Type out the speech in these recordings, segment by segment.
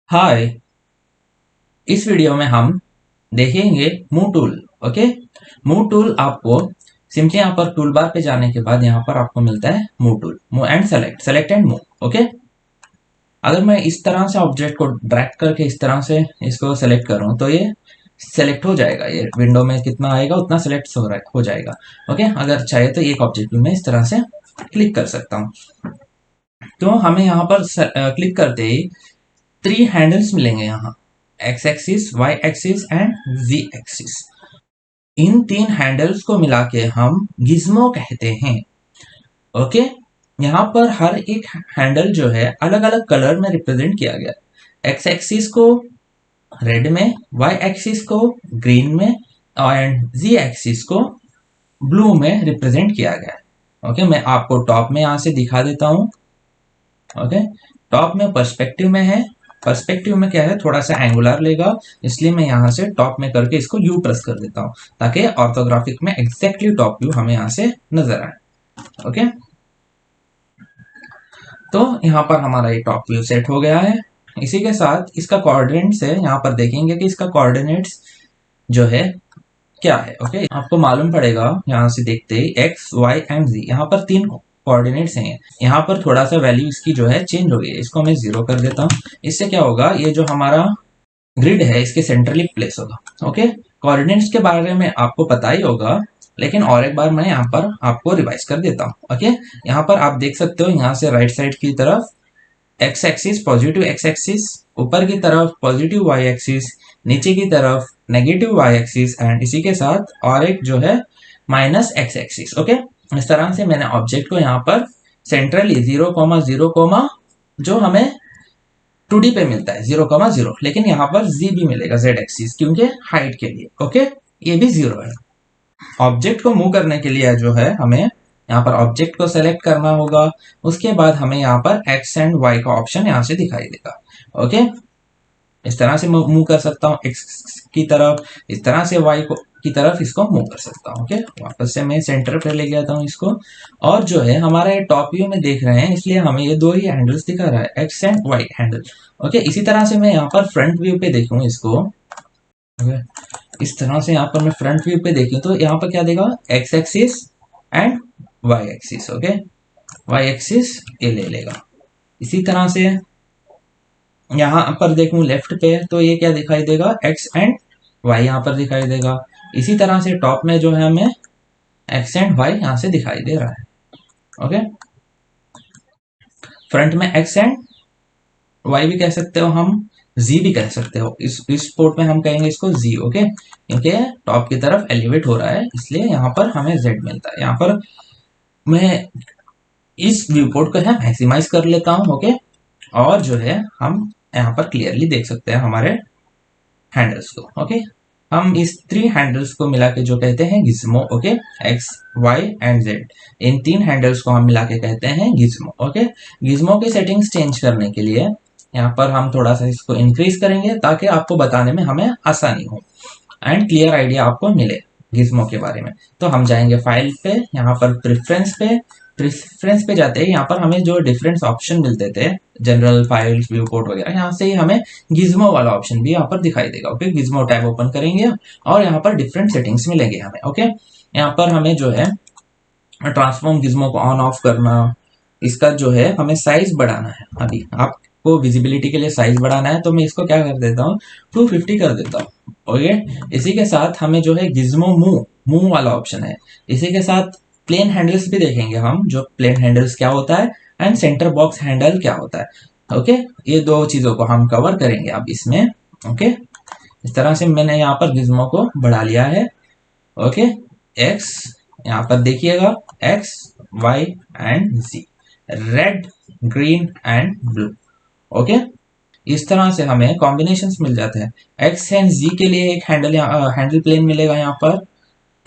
हाय। इस वीडियो में हम देखेंगे move tool. Okay. Move tool आपको सिंपली यहाँ पर टूल बार पे जाने के बाद यहाँ पर आपको मिलता है move tool, move and select and move. Okay. अगर मैं इस तरह से ऑब्जेक्ट को ड्रैग करके इस तरह से इसको सेलेक्ट करूँ तो ये सेलेक्ट हो जाएगा। ये विंडो में कितना आएगा उतना सेलेक्ट हो जाएगा। ओके। अगर चाहे तो एक ऑब्जेक्ट भी मैं इस तरह से क्लिक कर सकता हूँ। तो हमें यहाँ पर क्लिक करते ही 3 हैंडल्स मिलेंगे यहाँ, X axis, Y axis and Z axis. इन 3 हैंडल्स को मिला के हम गिज्मो कहते हैं। ओके। यहाँ पर हर एक हैंडल जो है अलग अलग कलर में रिप्रेजेंट किया गया। एक्स एक्सिस को रेड में, वाई एक्सिस को ग्रीन में एंड जी एक्सिस को ब्लू में रिप्रेजेंट किया गया है। ओके। मैं आपको टॉप में यहाँ से दिखा देता हूँ। ओके। टॉप में पर्सपेक्टिव में है। पर्सपेक्टिव में क्या है, थोड़ा सा एंगुलर लेगा, इसलिए मैं यहाँ से टॉप में करके इसको यू प्रेस कर देता हूँ ताकि ऑर्थोग्राफिक में एग्जैक्टली टॉप व्यू हमें यहाँ से नजर आए। ओके। तो यहाँ पर हमारा ये टॉप व्यू सेट हो गया है। इसी के साथ इसका कोऑर्डिनेट्स है, यहाँ पर देखेंगे कि इसका कोऑर्डिनेट्स जो है क्या है। ओके। आपको मालूम पड़ेगा यहाँ से देखते ही एक्स वाई एंड जी, यहाँ पर 3 कोऑर्डिनेट्स हैं। यहाँ पर थोड़ा सा वैल्यू इसकी जो है चेंज हो गई है, इसको मैं 0 कर देता हूँ। इससे क्या होगा, ये जो हमारा ग्रिड है इसके सेंट्रली प्लेस होगा। ओके। कोऑर्डिनेट्स के बारे में आपको पता ही होगा, लेकिन और एक बार मैं यहाँ पर आपको रिवाइज कर देता हूँ। ओके। यहाँ पर आप देख सकते हो, यहाँ से राइट साइड की तरफ x axis positive x axis, ऊपर की तरफ पॉजिटिव वाई एक्सिस, नीचे की तरफ नेगेटिव वाई एक्सिस एंड इसी के साथ और एक जो है माइनस एक्स एक्सिस। ओके। इस तरह से मैंने ऑब्जेक्ट को यहाँ पर सेंट्रली 0,0, जो हमें 2D पे मिलता है 0,0, लेकिन यहाँ पर z भी मिलेगा, z एक्सिस, क्योंकि हाइट के लिए। ओके। ये भी 0 है। ऑब्जेक्ट को मूव करने के लिए जो है हमें यहाँ पर ऑब्जेक्ट को सेलेक्ट करना होगा। उसके बाद हमें यहाँ पर एक्स एंड वाई का ऑप्शन यहाँ से दिखाई देगा। ओके। इस तरह से मूव कर सकता हूँ एक्स की तरफ, इस तरह से वाई की तरफ इसको मूव कर सकता हूँ। ओके। वापस से मैं सेंटर पे ले गया हूँ इसको। और जो है हमारा ये टॉप व्यू में देख रहे हैं, इसलिए हमें ये 2 ही हैंडल्स दिखा रहा है, X and Y handle. Okay. इसी तरह से मैं यहाँ पर फ्रंट व्यू पे देखूँ इसको। ओके। इस तरह से यहाँ पर मैं फ्रंट व्यू पे देखूँ तो यहाँ पर क्या देगा, X axis and Y axis. Okay. Y axis ये ले लेगा। इसी तरह से यहाँ पर देखूं लेफ्ट पे तो ये क्या दिखाई देगा, एक्स एंड वाई यहाँ पर दिखाई देगा। इसी तरह से टॉप में जो है हमें एक्स एंड वाई यहाँ से दिखाई दे रहा है। ओके। फ्रंट में एक्स एंड वाई भी कह सकते हो, हम जी भी कह सकते हो। इस पोर्ट में हम कहेंगे इसको जी। ओके। क्योंकि टॉप की तरफ एलिवेट हो रहा है, इसलिए यहाँ पर हमें जेड मिलता है। यहाँ पर मैं इस व्यू पोर्ट को है मैक्सिमाइज कर लेता हूँ। ओके। और जो है हम यहाँ पर क्लियरली देख सकते हैं हमारे हैंडल्स को। ओके। हम इस 3 हैंडल्स को मिला के जो कहते हैं gizmo. Okay. X Y and Z, इन 3 हैंडल्स को हम मिला के कहते हैं गिज्मो। ओके। गिज्मो की सेटिंग्स चेंज करने के लिए यहाँ पर हम थोड़ा सा इसको इंक्रीज करेंगे ताकि आपको बताने में हमें आसानी हो एंड क्लियर आइडिया आपको मिले गिज्मो के बारे में। तो हम जाएंगे फाइल पे, यहाँ पर प्रेफरेंस पे जाते हैं। यहाँ पर हमें जो डिफरेंट ऑप्शन मिलते थे, जनरल, फाइल्स, व्यू पोर्ट वगैरह, यहाँ से ही हमें गिज्मो वाला ऑप्शन भी यहाँ पर दिखाई देगा। ओके। गिज्मो टैब ओपन करेंगे और यहाँ पर डिफरेंट सेटिंग्स मिलेंगे हमें। ओके। यहाँ पर हमें जो है ट्रांसफॉर्म गिज्मो को ऑन ऑफ करना, इसका जो है हमें साइज बढ़ाना है। अभी आपको विजिबिलिटी के लिए साइज बढ़ाना है तो मैं इसको क्या कर देता हूँ, 250 कर देता हूँ। ओके। इसी के साथ हमें जो है गिज्मो मूव वाला ऑप्शन है। इसी के साथ प्लेन हैंडल्स भी देखेंगे हम, जो प्लेन हैंडल्स क्या होता है एंड सेंटर बॉक्स हैंडल क्या होता है। ओके। ये 2 चीजों को हम कवर करेंगे अब इसमें। ओके। इस तरह से मैंने यहाँ पर गिज्मो को बढ़ा लिया है। ओके। एक्स, यहाँ पर देखिएगा X Y and Z, red green and blue. Okay. इस तरह से हमें कॉम्बिनेशंस मिल जाते हैं। एक्स एंड जी के लिए एक हैंडल प्लेन मिलेगा यहाँ पर,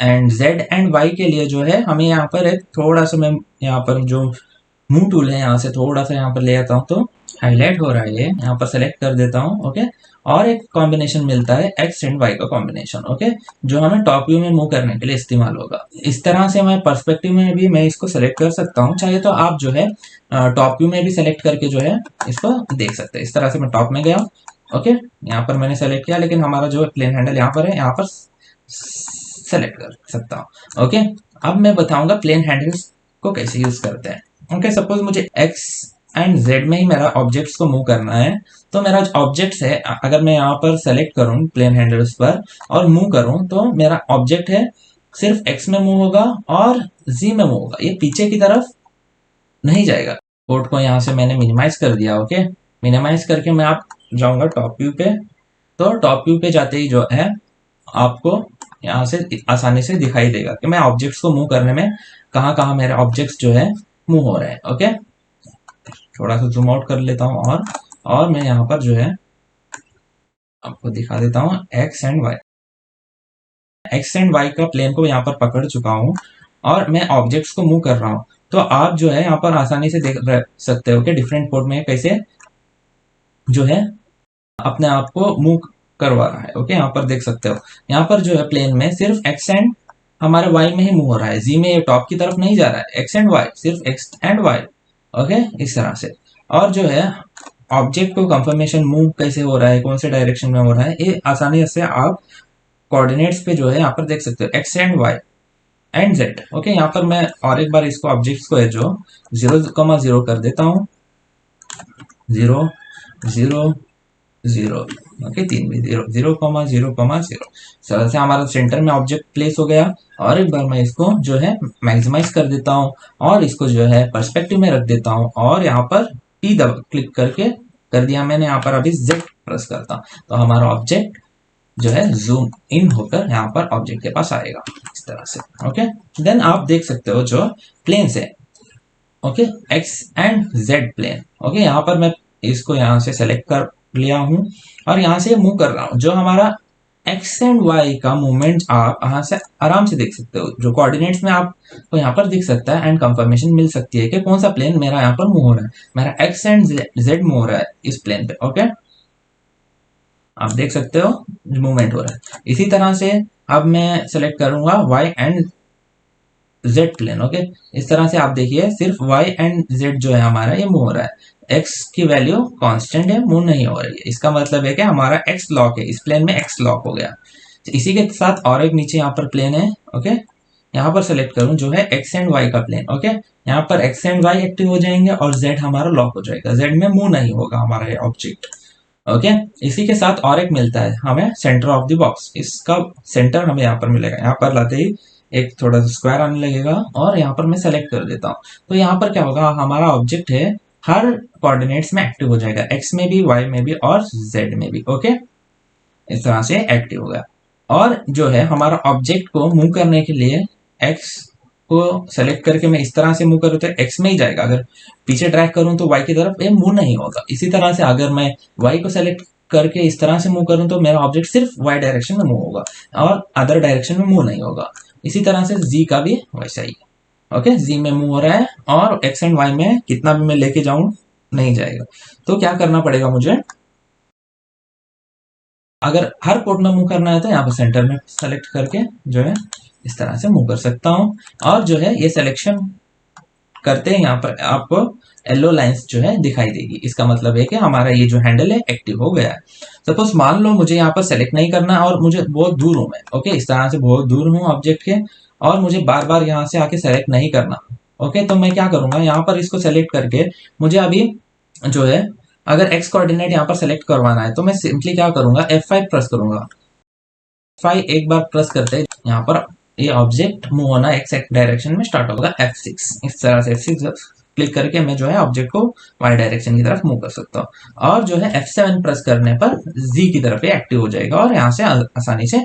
एंड जेड एंड वाई के लिए जो है हमें यहाँ पर एक थोड़ा सा, मैं यहाँ पर जो मूव टूल है यहाँ से थोड़ा सा यहाँ पर ले आता हूँ तो हाईलाइट हो रहा है, ये यहाँ पर सेलेक्ट कर देता हूँ। ओके, और एक कॉम्बिनेशन मिलता है एक्स एंड वाई का कॉम्बिनेशन। ओके, जो हमें टॉप व्यू में मूव करने के लिए इस्तेमाल होगा। इस तरह से मैं पर्सपेक्टिव में भी मैं इसको सेलेक्ट कर सकता हूँ। चाहे तो आप जो है टॉप व्यू में भी सेलेक्ट करके जो है इसको देख सकते हैं। इस तरह से मैं टॉप में गया। ओके, यहाँ पर मैंने सेलेक्ट किया, लेकिन हमारा जो प्लेन हैंडल यहाँ पर है, यहाँ पर सेलेक्ट कर सकता हूँ। ओके, अब मैं बताऊंगा प्लेन हैंडल्स को कैसे यूज करते हैं। ओके, सपोज मुझे एक्स एंड जेड में ही मेरा ऑब्जेक्ट्स को मूव करना है। तो मेरा ऑब्जेक्ट्स है, अगर मैं यहाँ पर सेलेक्ट करूँ प्लेन हैंडल्स पर और मूव करूँ, तो मेरा ऑब्जेक्ट है सिर्फ एक्स में मूव होगा और जी में मूव होगा, ये पीछे की तरफ नहीं जाएगा। कोड को यहाँ से मैंने मिनिमाइज कर दिया। ओके, मिनिमाइज करके मैं आप जाऊंगा टॉप व्यू पे। तो टॉप व्यू पे जाते ही जो है आपको यहाँ से आसानी से दिखाई देगा कि मैं ऑब्जेक्ट्स को मूव करने में कहाँ कहाँ मेरे ऑब्जेक्ट्स जो है मूव हो रहे हैं। ओके, थोड़ा सा जूम आउट कर लेता हूँ और मैं यहाँ पर जो है आपको दिखा देता हूँ X and Y. X and Y का प्लेन को यहाँ पर पकड़ चुका हूँ और मैं ऑब्जेक्ट्स को मूव कर रहा हूँ। तो आप जो है यहाँ पर आसानी से देख सकते हो कि डिफरेंट पोर्ट में कैसे जो है अपने आप को मूव करवा रहा है। ओके, यहाँ पर देख सकते हो, यहाँ पर जो है प्लेन में सिर्फ एक्स एंड हमारे वाई में ही मूव हो रहा है, जी में ये टॉप की तरफ नहीं जा रहा है। एक्स एंड वाई, सिर्फ एक्स एंड वाई। ओके, इस तरह से। और जो है ऑब्जेक्ट को कंफर्मेशन मूव कैसे हो रहा है, कौन से डायरेक्शन में हो रहा है, ये आसानी से आप कोऑर्डिनेट्स पे जो है यहाँ पर देख सकते हो, X and Y and Z. Okay, यहाँ पर मैं और एक बार इसको ऑब्जेक्ट्स को है जो 0,0 कर देता हूँ, 0 0 0। ओके, 3 भी 0 0,0,0। सरल से हमारा सेंटर में ऑब्जेक्ट प्लेस हो गया। और एक बार मैं इसको जो है मैक्सिमाइज कर देता हूँ और इसको जो है पर्सपेक्टिव में रख देता हूँ और यहाँ पर टी दबा क्लिक करके कर दिया मैंने। यहाँ पर अभी जेड प्रेस करता हूँ तो हमारा ऑब्जेक्ट जो है जूम इन होकर यहाँ पर ऑब्जेक्ट के पास आएगा, इस तरह से। ओके, देन आप देख सकते हो जो प्लेन से, okay, X and Z plane. Okay, यहाँ पर मैं इसको यहाँ से सेलेक्ट कर लिया हूँ और यहाँ से मूव कर रहा हूँ। जो हमारा एक्स एंड वाई का मूवमेंट आप यहाँ से आराम से देख सकते हो, जो कोऑर्डिनेट्स में आपको यहाँ पर दिख सकता है एंड कंफर्मेशन मिल सकती है कि कौन सा प्लेन मेरा यहाँ पर मूव हो रहा है। मेरा एक्स एंड जेड मूव हो रहा है इस प्लेन पे। ओके, आप देख सकते हो मूवमेंट हो रहा है। इसी तरह से अब मैं सेलेक्ट करूंगा Y and Z plane. Okay, इस तरह से आप देखिए सिर्फ वाई एंड जेड जो है हमारा ये मूव हो रहा है। एक्स की वैल्यू कांस्टेंट है, मूव नहीं हो रही है। इसका मतलब है कि हमारा एक्स लॉक है, इस प्लेन में एक्स लॉक हो गया। तो इसी के साथ और एक नीचे यहाँ पर प्लेन है। ओके, यहाँ पर सेलेक्ट करूं जो है एक्स एंड वाई का प्लेन। ओके, यहाँ पर एक्स एंड वाई एक्टिव हो जाएंगे और जेड हमारा लॉक हो जाएगा, जेड में मूव नहीं होगा हमारा ये ऑब्जेक्ट। ओके, इसी के साथ और एक मिलता है हमें सेंटर ऑफ द बॉक्स। इसका सेंटर हमें यहाँ पर मिलेगा। यहाँ पर लाते ही एक थोड़ा सा स्क्वायर आने लगेगा और यहाँ पर मैं सेलेक्ट कर देता हूँ। तो यहाँ पर क्या होगा, हमारा ऑब्जेक्ट है हर कोऑर्डिनेट्स में एक्टिव हो जाएगा, एक्स में भी, वाई में भी और जेड में भी। ओके, इस तरह से एक्टिव हो गया। और जो है हमारा ऑब्जेक्ट को मूव करने के लिए एक्स को सेलेक्ट करके मैं इस तरह से मूव करूँ तो एक्स में ही जाएगा। अगर पीछे ड्रैग करूं तो वाई की तरफ ये मूव नहीं होगा। इसी तरह से अगर मैं वाई को सेलेक्ट करके इस तरह से मूव करूं तो मेरा ऑब्जेक्ट सिर्फ वाई डायरेक्शन में मूव होगा और अदर डायरेक्शन में मूव नहीं होगा। इसी तरह से जी का भी वैसा ही। ओके, जी में मूव हो रहा है और एक्स एंड वाई में कितना भी मैं लेके जाऊं नहीं जाएगा। तो क्या करना पड़ेगा मुझे, अगर हर पोर्ट में मूव करना है तो यहाँ पर सेंटर में सेलेक्ट करके जो है इस तरह से मूव कर सकता हूँ। और जो है ये सिलेक्शन करते हैं यहाँ पर आपको येलो लाइंस जो है दिखाई देगी। इसका मतलब है कि हमारा ये जो हैंडल है एक्टिव हो गया है। सपोज मान लो मुझे यहाँ पर सेलेक्ट नहीं करना और मुझे बहुत दूर हूँ मैं। ओके, इस तरह से बहुत दूर हूँ ऑब्जेक्ट के और मुझे बार बार यहाँ से आके सेलेक्ट नहीं करना। ओके, तो मैं क्या करूंगा, यहाँ पर इसको सेलेक्ट करके मुझे अभी जो है अगर एक्स कोऑर्डिनेट यहाँ पर सेलेक्ट करवाना है तो मैं सिंपली क्या करूंगा, F5 प्रेस करूंगा। F5 एक बार प्रेस करते हैं यहाँ पर ये ऑब्जेक्ट मूव होना एक्स डायरेक्शन में स्टार्ट होगा। F6 इस तरह से F6 क्लिक करके मैं जो है ऑब्जेक्ट को वाई डायरेक्शन की तरफ मूव कर सकता हूँ। और जो है F7 प्रेस करने पर जी की तरफ ये एक्टिव हो जाएगा और यहाँ से आसानी से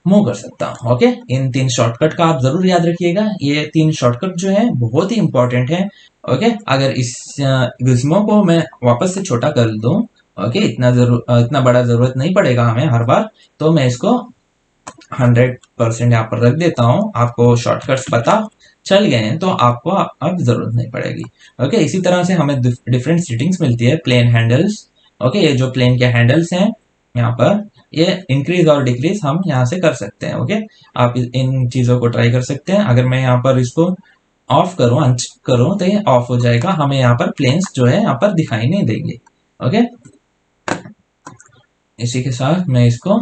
मूव कर सकता हूँ। ओके, इन 3 शॉर्टकट का आप जरूर याद रखिएगा। ये 3 शॉर्टकट जो है बहुत ही इंपॉर्टेंट है। ओके, अगर इस गिज़्मो को मैं वापस से छोटा कर दूं, ओके, इतना बड़ा जरूरत नहीं पड़ेगा हमें हर बार, तो मैं इसको 100% यहाँ पर रख देता हूँ। आपको शॉर्टकट्स पता चल गए हैं तो आपको अब जरूरत नहीं पड़ेगी। ओके, इसी तरह से हमें डिफरेंट सेटिंग्स मिलती है प्लेन हैंडल्स। ओके, ये जो प्लेन के हैंडल्स हैं यहाँ पर, ये इंक्रीज और डिक्रीज हम यहाँ से कर सकते हैं। ओके, आप इन चीजों को ट्राई कर सकते हैं। अगर मैं यहाँ पर इसको ऑफ करूं, अन करूं, तो ये ऑफ हो जाएगा, हमें यहाँ पर प्लेन्स जो है यहाँ पर दिखाई नहीं देंगे। ओके, इसी के साथ मैं इसको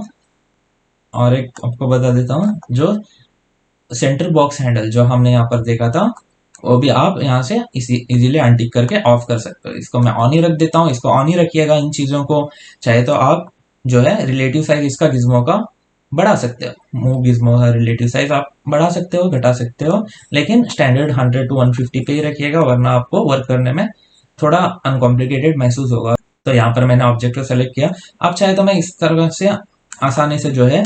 और एक आपको बता देता हूँ, जो सेंटर बॉक्स हैंडल जो हमने यहाँ पर देखा था, वो भी आप यहाँ से इजीली अनटिक करके ऑफ कर सकते हो। इसको मैं ऑन ही रख देता हूँ, इसको ऑन ही रखिएगा इन चीजों को। चाहे तो आप जो है रिलेटिव साइज इसका गिज्मो का बढ़ा सकते हो, मूव गिज्मो का रिलेटिव साइज आप बढ़ा सकते हो, घटा सकते हो, लेकिन स्टैंडर्ड 100 to 150 पे ही रखिएगा, वरना आपको वर्क करने में थोड़ा अनकॉम्प्लिकेटेड महसूस होगा। तो यहाँ पर मैंने ऑब्जेक्ट को सेलेक्ट किया। आप चाहे तो मैं इस तरह से आसानी से जो है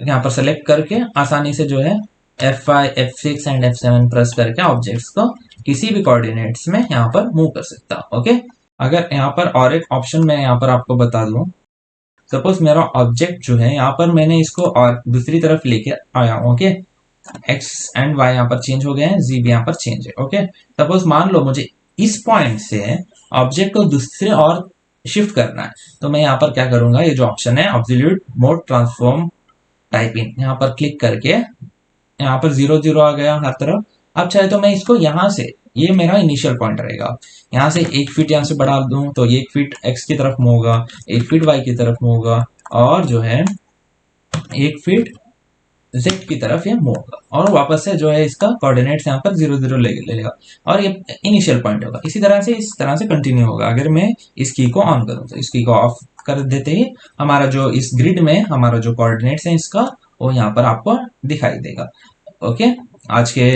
यहाँ पर सेलेक्ट करके आसानी से जो है F5, F6 and F7 press करके ऑब्जेक्ट्स को किसी भी कोऑर्डिनेट्स में यहाँ पर मूव कर सकता हूँ। ओके, अगर यहाँ पर और एक ऑप्शन मैं यहाँ पर आपको बता दूं, सपोज मेरा ऑब्जेक्ट जो है यहाँ पर मैंने इसको और दूसरी तरफ लेके आया हूँ। ओके, एक्स एंड वाई यहाँ पर चेंज हो गए हैं, जी भी यहाँ पर चेंज है। ओके, सपोज मान लो मुझे इस पॉइंट से ऑब्जेक्ट को दूसरे और शिफ्ट करना है, तो मैं यहाँ पर क्या करूंगा, ये जो ऑप्शन है absolute mode transform type in, यहाँ पर क्लिक करके यहाँ पर 0 0 आ गया हर तरफ। अब चाहे तो मैं इसको यहाँ से, ये मेरा इनिशियल पॉइंट रहेगा, यहाँ से 1 फीट यहाँ से बढ़ा दूं तो 1 फीट एक्स की तरफ मूव होगा, 1 फीट वाई की तरफ मूव होगा, और जो है 1 फीट जेड की तरफ ये मूव होगा, और वापस से जो है इसका कोऑर्डिनेट्स यहाँ पर 0 0 ले लेगा, और ये इनिशियल पॉइंट होगा। इसी तरह से इस तरह से कंटिन्यू होगा। अगर मैं इस की को ऑन करूँ तो इस की को ऑफ कर देते ही हमारा जो इस ग्रिड में हमारा जो कोऑर्डिनेट्स है इसका, वो यहाँ पर आपको दिखाई देगा। ओके, आज के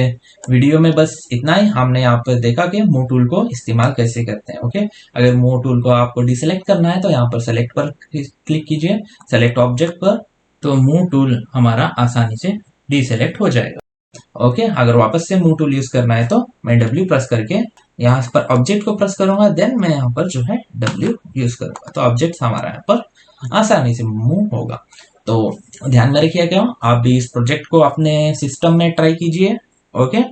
वीडियो में बस इतना ही। हमने यहाँ पर देखा कि मूव टूल को इस्तेमाल कैसे करते हैं। ओके, अगर मूव टूल को आपको डिसेलेक्ट करना है तो यहाँ पर सेलेक्ट पर क्लिक कीजिए, सेलेक्ट ऑब्जेक्ट पर, तो मूव टूल हमारा आसानी से डिसेलेक्ट हो जाएगा। ओके, अगर वापस से मूव टूल यूज करना है तो मैं W प्रेस करके यहाँ पर ऑब्जेक्ट को प्रेस करूंगा, देन मैं यहाँ पर जो है W यूज करूंगा, तो ऑब्जेक्ट हमारा यहाँ पर आसानी से मूव होगा। तो ध्यान में रखिए क्या, आप भी इस प्रोजेक्ट को अपने सिस्टम में ट्राई कीजिए। ओके,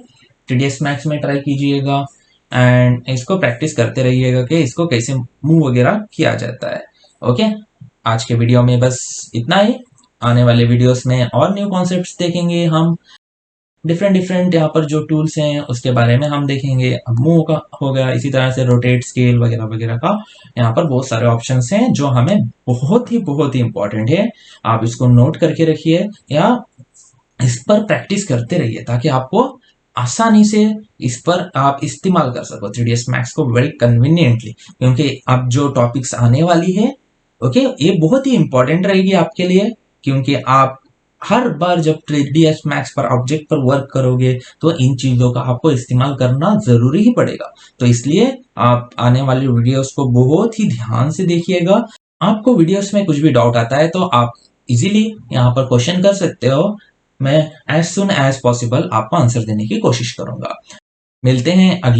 3ds Max में ट्राई कीजिएगा एंड इसको प्रैक्टिस करते रहिएगा कि इसको कैसे मूव वगैरह किया जाता है। ओके, आज के वीडियो में बस इतना ही। आने वाले वीडियोस में और न्यू कॉन्सेप्ट्स देखेंगे हम, डिफरेंट यहाँ पर जो टूल्स हैं उसके बारे में हम देखेंगे। अब मूव का हो गया, इसी तरह से रोटेट, स्केल वगैरह वगैरह का यहाँ पर बहुत सारे ऑप्शंस हैं जो हमें बहुत ही इंपॉर्टेंट है। आप इसको नोट करके रखिए या इस पर प्रैक्टिस करते रहिए ताकि आपको आसानी से इस पर आप इस्तेमाल कर सको 3ds Max को वेरी कन्वीनियंटली, क्योंकि अब जो टॉपिक्स आने वाली है, ओके, ये बहुत ही इंपॉर्टेंट रहेगी आपके लिए, क्योंकि आप हर बार जब 3ds Max पर ऑब्जेक्ट पर वर्क करोगे तो इन चीजों का आपको इस्तेमाल करना जरूरी ही पड़ेगा। तो इसलिए आप आने वाली वीडियोस को बहुत ही ध्यान से देखिएगा। आपको वीडियोस में कुछ भी डाउट आता है तो आप इजीली यहाँ पर क्वेश्चन कर सकते हो, मैं एज सुन एज पॉसिबल आपको आंसर देने की कोशिश करूंगा। मिलते हैं अगले